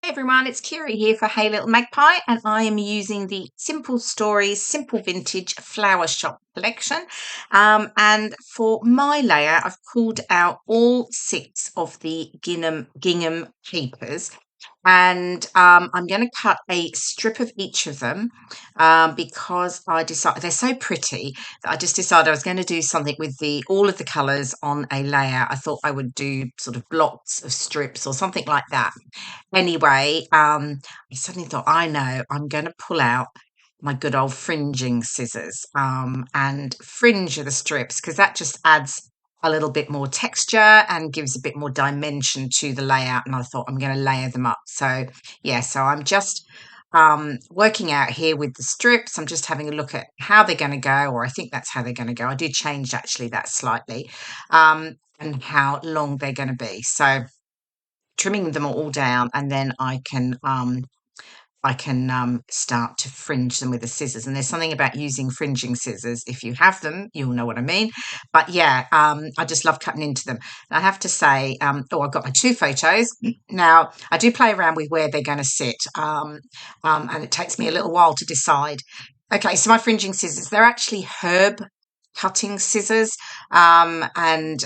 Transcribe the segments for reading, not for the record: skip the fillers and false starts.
Hey everyone, it's KIREI here for Hey Little Magpie, and I am using the Simple Stories Simple Vintage Flower Shop collection. And for my layer, I've pulled out all 6 of the gingham papers, and I'm going to cut a strip of each of them because I decided they're so pretty that I just decided I was going to do something with all of the colours on a layer. I thought I would do sort of blocks of strips or something like that. Anyway, I suddenly thought, I know, I'm going to pull out my good old fringing scissors and fringe the strips because that just adds a little bit more texture and gives a bit more dimension to the layout. And I thought I'm going to layer them up. So, yeah, so I'm just working out here with the strips. I'm just having a look at how they're going to go, or I think that's how they're going to go. I did change actually that slightly and how long they're going to be. So, trimming them all down, and then I can start to fringe them with the scissors. And there's something about using fringing scissors. If you have them, you'll know what I mean. But yeah, I just love cutting into them. And I have to say, I've got my 2 photos. Now, I do play around with where they're going to sit, and it takes me a little while to decide. Okay, so my fringing scissors, they're actually herb cutting scissors, and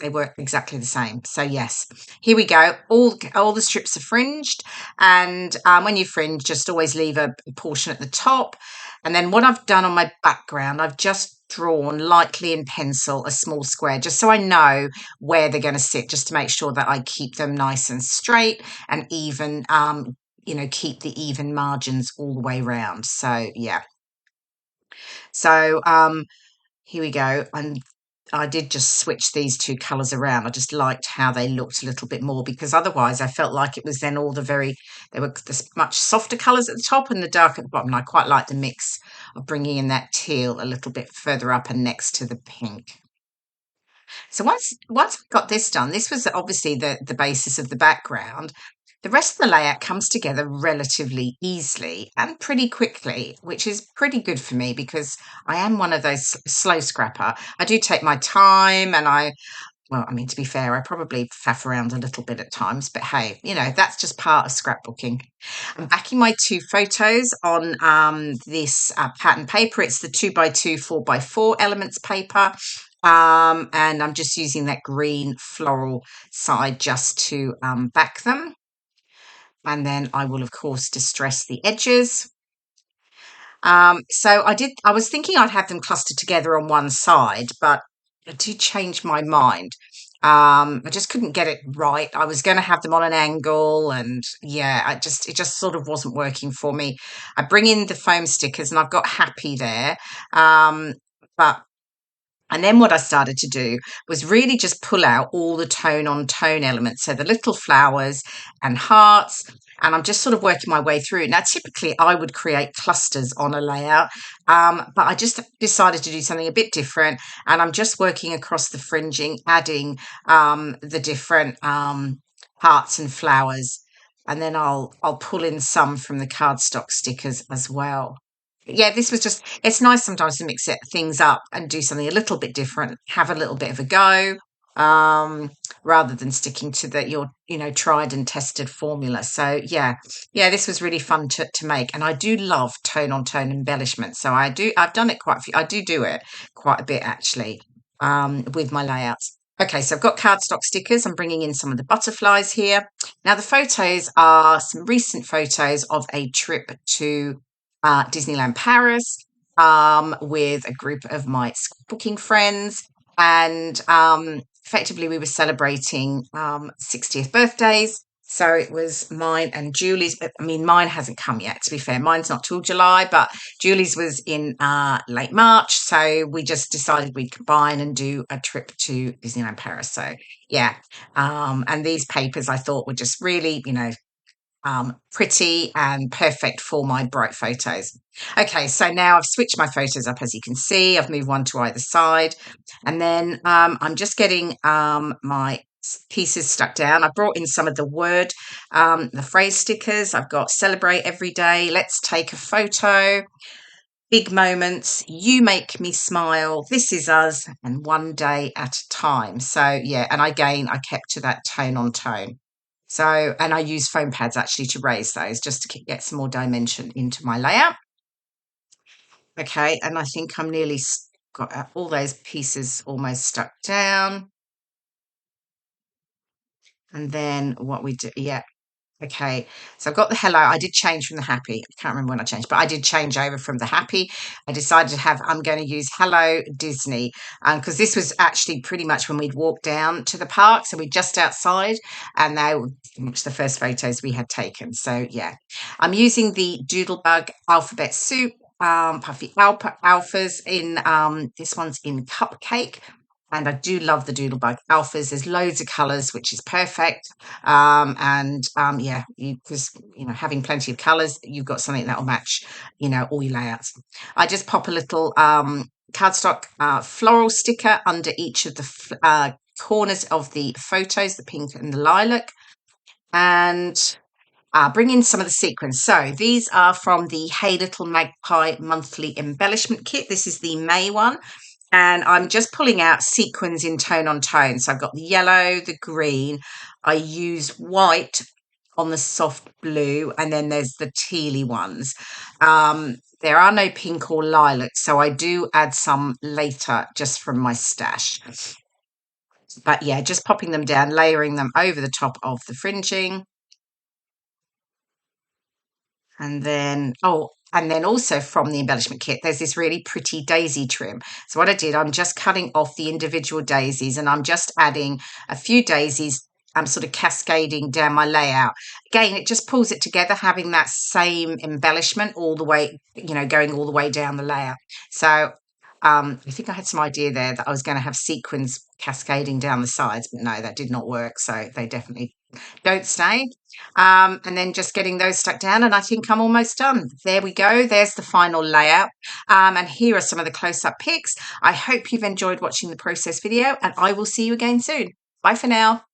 they work exactly the same. So yes, here we go. All the strips are fringed, and when you fringe, just always leave a portion at the top. And then what I've done on my background, I've just drawn lightly in pencil a small square, just so I know where they're going to sit, just to make sure that I keep them nice and straight and even. Keep the even margins all the way round. So yeah. So here we go. And I did just switch these 2 colours around. I just liked how they looked a little bit more, because otherwise I felt like it was then they were much softer colours at the top and the dark at the bottom. And I quite like the mix of bringing in that teal a little bit further up and next to the pink. So once I got this done, this was obviously the basis of the background. The rest of the layout comes together relatively easily and pretty quickly, which is pretty good for me because I am one of those slow scrapper. I do take my time, and to be fair, I probably faff around a little bit at times, but hey, that's just part of scrapbooking. I'm backing my 2 photos on this pattern paper. It's the 2x2 4x4 elements paper. And I'm just using that green floral side just to back them. And then I will, of course, distress the edges. So I was thinking I'd have them clustered together on one side, but I did change my mind. I just couldn't get it right. I was going to have them on an angle, and yeah, it just sort of wasn't working for me. I bring in the foam stickers, and I've got happy there. But And then what I started to do was really just pull out all the tone on tone elements. So the little flowers and hearts, and I'm just sort of working my way through. Now, typically I would create clusters on a layout, but I just decided to do something a bit different. And I'm just working across the fringing, adding the different hearts and flowers. And then I'll pull in some from the cardstock stickers as well. Yeah, this was just, it's nice sometimes to things up and do something a little bit different, have a little bit of a go, rather than sticking to your tried and tested formula. So yeah, this was really fun to make. And I do love tone on tone embellishment. So I've done it I do it quite a bit actually, with my layouts. Okay, so I've got cardstock stickers. I'm bringing in some of the butterflies here. Now the photos are some recent photos of a trip to Disneyland Paris, with a group of my booking friends, and effectively we were celebrating 60th birthdays. So it was mine and Julie's. I mean, mine hasn't come yet, to be fair. Mine's not till July, but Julie's was in late March. So we just decided we'd combine and do a trip to Disneyland Paris. So yeah, and these papers I thought were just really, pretty and perfect for my bright photos. Okay, so now I've switched my photos up, as you can see. I've moved one to either side, and then I'm just getting my pieces stuck down. I brought in some of the phrase stickers. I've got celebrate every day, let's take a photo, big moments, you make me smile, this is us, and one day at a time. So yeah, and again, I kept to that tone on tone. So, and I use foam pads actually to raise those just to get some more dimension into my layout. Okay, and I think I'm nearly got all those pieces almost stuck down. And then what we do, yeah, okay, so I've got the hello. I did change from the happy. I can't remember when I changed, but I did change over from the happy. I decided to have, I'm going to use Hello Disney, because this was actually pretty much when we'd walked down to the park. So we're just outside, and they were pretty much the first photos we had taken. So yeah, I'm using the Doodlebug Alphabet Soup. Puffy alphas in this one's in cupcake, and I do love the Doodlebug alphas. There's loads of colours, which is perfect. Yeah, because having plenty of colours, you've got something that will match, all your layouts. I just pop a little cardstock floral sticker under each of the corners of the photos, the pink and the lilac, and bring in some of the sequins. So these are from the Hey Little Magpie monthly embellishment kit. This is the May one. And I'm just pulling out sequins in tone on tone. So I've got the yellow, the green. I use white on the soft blue, and then there's the tealy ones. There are no pink or lilac, so I do add some later just from my stash. But yeah, just popping them down, layering them over the top of the fringing. And then, also from the embellishment kit, there's this really pretty daisy trim. So what I did, I'm just cutting off the individual daisies, and I'm just adding a few daisies. I'm sort of cascading down my layout. Again, it just pulls it together, having that same embellishment all the way, going all the way down the layout. So I think I had some idea there that I was going to have sequins cascading down the sides, but no, that did not work. So they definitely don't stay. And then just getting those stuck down, and I think I'm almost done. There we go. There's the final layout. And here are some of the close-up pics. I hope you've enjoyed watching the process video, and I will see you again soon. Bye for now.